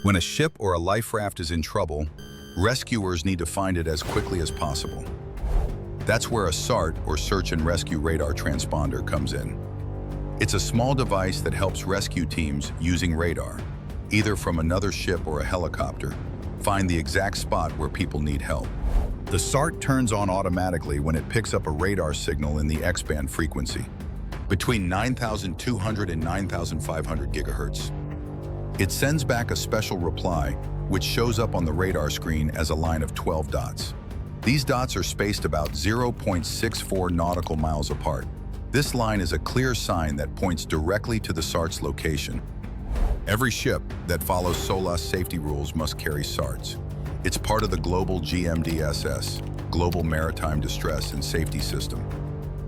When a ship or a life raft is in trouble, rescuers need to find it as quickly as possible. That's where a SART, or Search and Rescue Radar Transponder, comes in. It's a small device that helps rescue teams using radar, either from another ship or a helicopter, find the exact spot where people need help. The SART turns on automatically when it picks up a radar signal in the X-band frequency, between 9,200 and 9,500 gigahertz. It sends back a special reply, which shows up on the radar screen as a line of 12 dots. These dots are spaced about 0.64 nautical miles apart. This line is a clear sign that points directly to the SART's location. Every ship that follows SOLAS safety rules must carry SARTs. It's part of the global GMDSS, Global Maritime Distress and Safety System,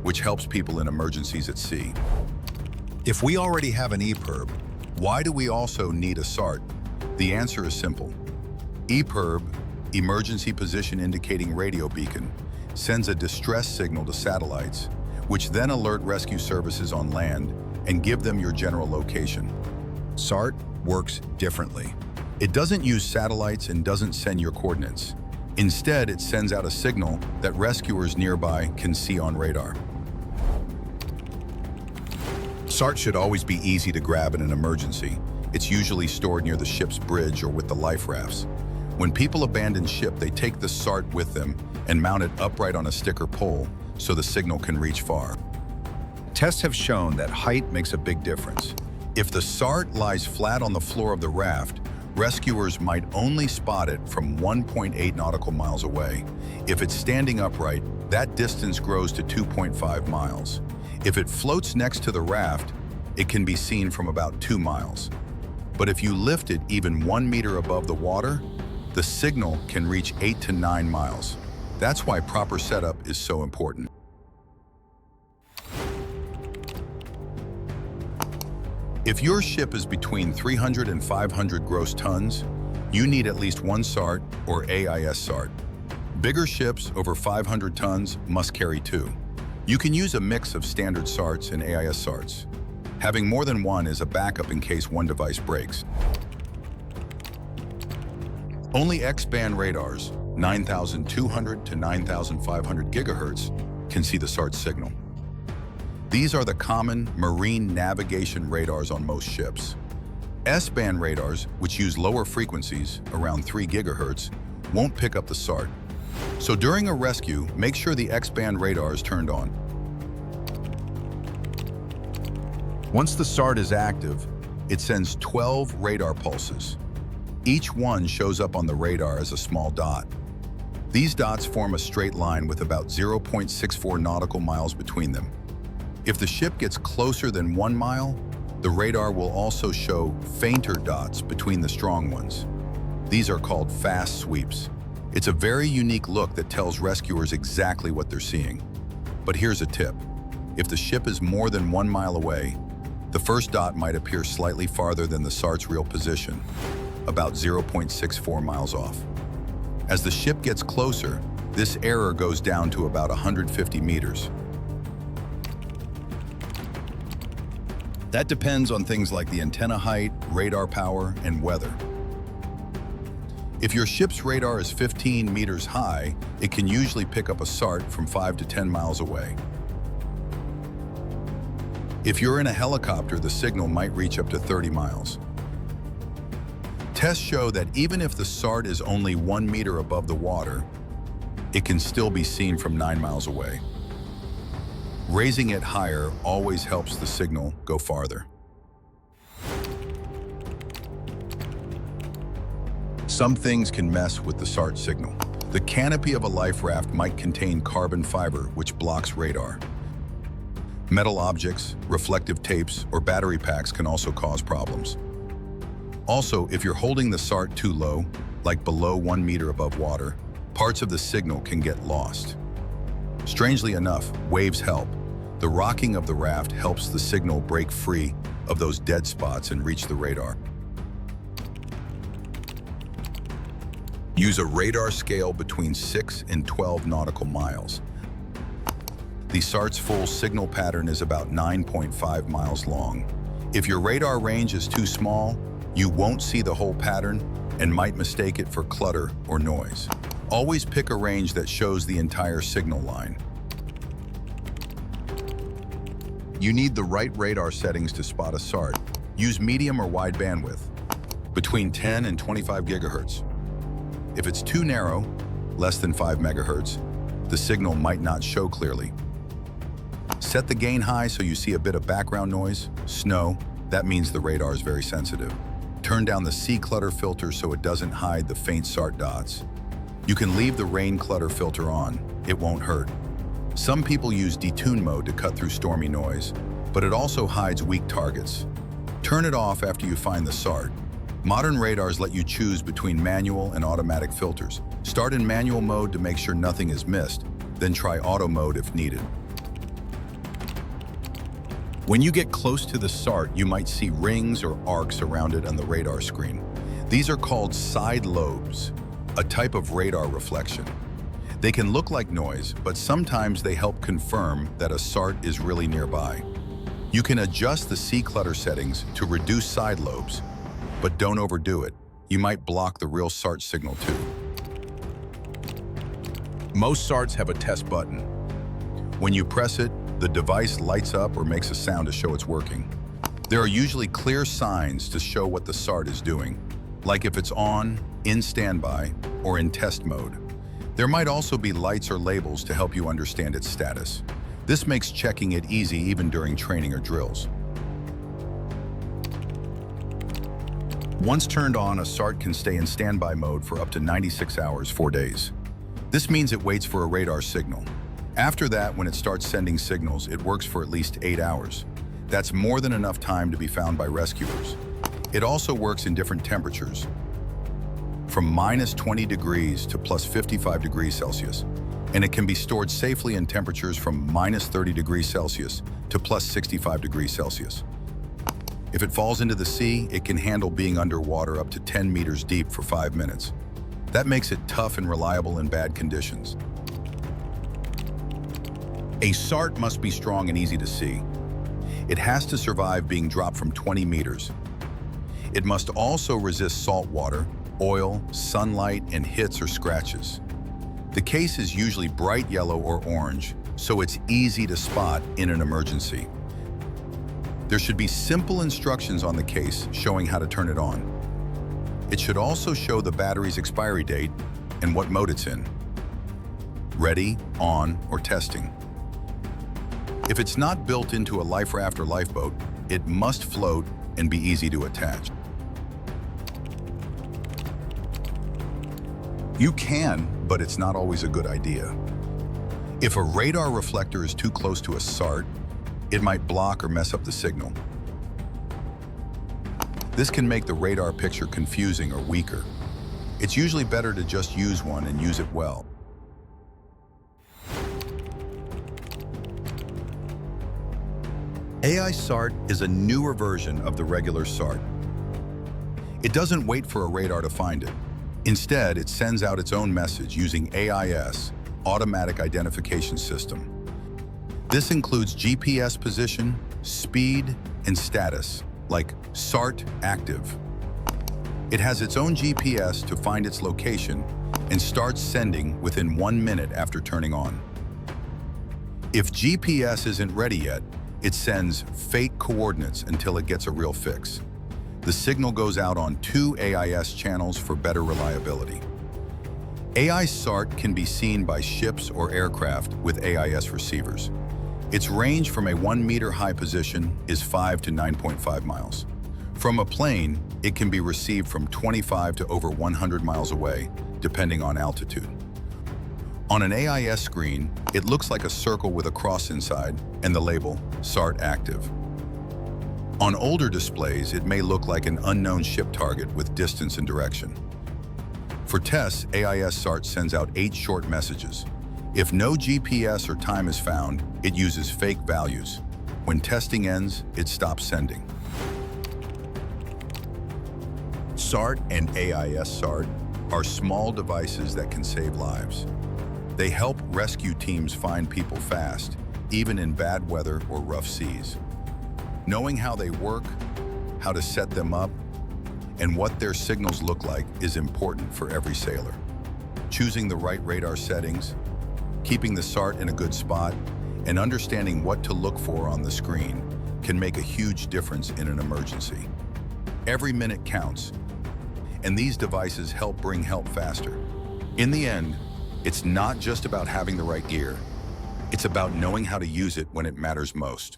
which helps people in emergencies at sea. If we already have an EPIRB, why do we also need a SART? The answer is simple. EPIRB, Emergency Position Indicating Radio Beacon, sends a distress signal to satellites, which then alert rescue services on land and give them your general location. SART works differently. It doesn't use satellites and doesn't send your coordinates. Instead, it sends out a signal that rescuers nearby can see on radar. SART should always be easy to grab in an emergency. It's usually stored near the ship's bridge or with the life rafts. When people abandon ship, they take the SART with them and mount it upright on a sticker pole so the signal can reach far. Tests have shown that height makes a big difference. If the SART lies flat on the floor of the raft, rescuers might only spot it from 1.8 nautical miles away. If it's standing upright, that distance grows to 2.5 miles. If it floats next to the raft, it can be seen from about 2 miles. But if you lift it even 1 meter above the water, the signal can reach 8 to 9 miles. That's why proper setup is so important. If your ship is between 300 and 500 gross tons, you need at least one SART or AIS-SART. Bigger ships over 500 tons must carry 2. You can use a mix of standard SARTs and AIS-SARTs. Having more than one is a backup in case one device breaks. Only X-band radars, 9,200 to 9,500 gigahertz, can see the SART signal. These are the common marine navigation radars on most ships. S-band radars, which use lower frequencies, around 3 gigahertz, won't pick up the SART. So during a rescue, make sure the X-band radar is turned on. Once the SART is active, it sends 12 radar pulses. Each one shows up on the radar as a small dot. These dots form a straight line with about 0.64 nautical miles between them. If the ship gets closer than 1 mile, the radar will also show fainter dots between the strong ones. These are called fast sweeps. It's a very unique look that tells rescuers exactly what they're seeing. But here's a tip. If the ship is more than 1 mile away, the first dot might appear slightly farther than the SART's real position, about 0.64 miles off. As the ship gets closer, this error goes down to about 150 meters. That depends on things like the antenna height, radar power, and weather. If your ship's radar is 15 meters high, it can usually pick up a SART from 5 to 10 miles away. If you're in a helicopter, the signal might reach up to 30 miles. Tests show that even if the SART is only 1 meter above the water, it can still be seen from 9 miles away. Raising it higher always helps the signal go farther. Some things can mess with the SART signal. The canopy of a life raft might contain carbon fiber, which blocks radar. Metal objects, reflective tapes, or battery packs can also cause problems. Also, if you're holding the SART too low, like below 1 meter above water, parts of the signal can get lost. Strangely enough, waves help. The rocking of the raft helps the signal break free of those dead spots and reach the radar. Use a radar scale between 6 and 12 nautical miles. The SART's full signal pattern is about 9.5 miles long. If your radar range is too small, You won't see the whole pattern and might mistake it for clutter or noise. Always pick a range that shows the entire signal line. You need the right radar settings to spot a SART. Use medium or wide bandwidth, between 10 and 25 gigahertz. If it's too narrow, less than 5 megahertz, the signal might not show clearly. Set the gain high so you see a bit of background noise, snow, that means the radar is very sensitive. Turn down the sea clutter filter so it doesn't hide the faint SART dots. You can leave the rain clutter filter on, it won't hurt. Some people use detune mode to cut through stormy noise, but it also hides weak targets. Turn it off after you find the SART. Modern radars let you choose between manual and automatic filters. Start in manual mode to make sure nothing is missed, then try auto mode if needed. When you get close to the SART, you might see rings or arcs around it on the radar screen. These are called side lobes, a type of radar reflection. They can look like noise, but sometimes they help confirm that a SART is really nearby. You can adjust the sea clutter settings to reduce side lobes, but don't overdo it. You might block the real SART signal too. Most SARTs have a test button. When you press it, the device lights up or makes a sound to show it's working. There are usually clear signs to show what the SART is doing, like if it's on, in standby, or in test mode. There might also be lights or labels to help you understand its status. This makes checking it easy even during training or drills. Once turned on, a SART can stay in standby mode for up to 96 hours, 4 days. This means it waits for a radar signal. After that, when it starts sending signals, it works for at least 8 hours. That's more than enough time to be found by rescuers. It also works in different temperatures, from -20 degrees to +55 degrees Celsius, and it can be stored safely in temperatures from -30 degrees Celsius to +65 degrees Celsius. If it falls into the sea, it can handle being underwater up to 10 meters deep for 5 minutes. That makes it tough and reliable in bad conditions. A SART must be strong and easy to see. It has to survive being dropped from 20 meters. It must also resist salt water, oil, sunlight, and hits or scratches. The case is usually bright yellow or orange, so it's easy to spot in an emergency. There should be simple instructions on the case showing how to turn it on. It should also show the battery's expiry date and what mode it's in: ready, on, or testing. If it's not built into a life raft or lifeboat, it must float and be easy to attach. You can, but it's not always a good idea. If a radar reflector is too close to a SART, it might block or mess up the signal. This can make the radar picture confusing or weaker. It's usually better to just use one and use it well. AIS-SART is a newer version of the regular SART. It doesn't wait for a radar to find it. Instead, it sends out its own message using AIS, Automatic Identification System. This includes GPS position, speed, and status, like SART active. It has its own GPS to find its location and starts sending within 1 minute after turning on. If GPS isn't ready yet, it sends fake coordinates until it gets a real fix. The signal goes out on 2 AIS channels for better reliability. AIS-SART can be seen by ships or aircraft with AIS receivers. Its range from a 1 meter high position is 5 to 9.5 miles. From a plane, it can be received from 25 to over 100 miles away, depending on altitude. On an AIS screen, it looks like a circle with a cross inside and the label SART active. On older displays, it may look like an unknown ship target with distance and direction. For tests, AIS-SART sends out 8 short messages. If no GPS or time is found, it uses fake values. When testing ends, it stops sending. SART and AIS-SART are small devices that can save lives. They help rescue teams find people fast, even in bad weather or rough seas. Knowing how they work, how to set them up, and what their signals look like is important for every sailor. Choosing the right radar settings, keeping the SART in a good spot, and understanding what to look for on the screen can make a huge difference in an emergency. Every minute counts, and these devices help bring help faster. In the end, it's not just about having the right gear. It's about knowing how to use it when it matters most.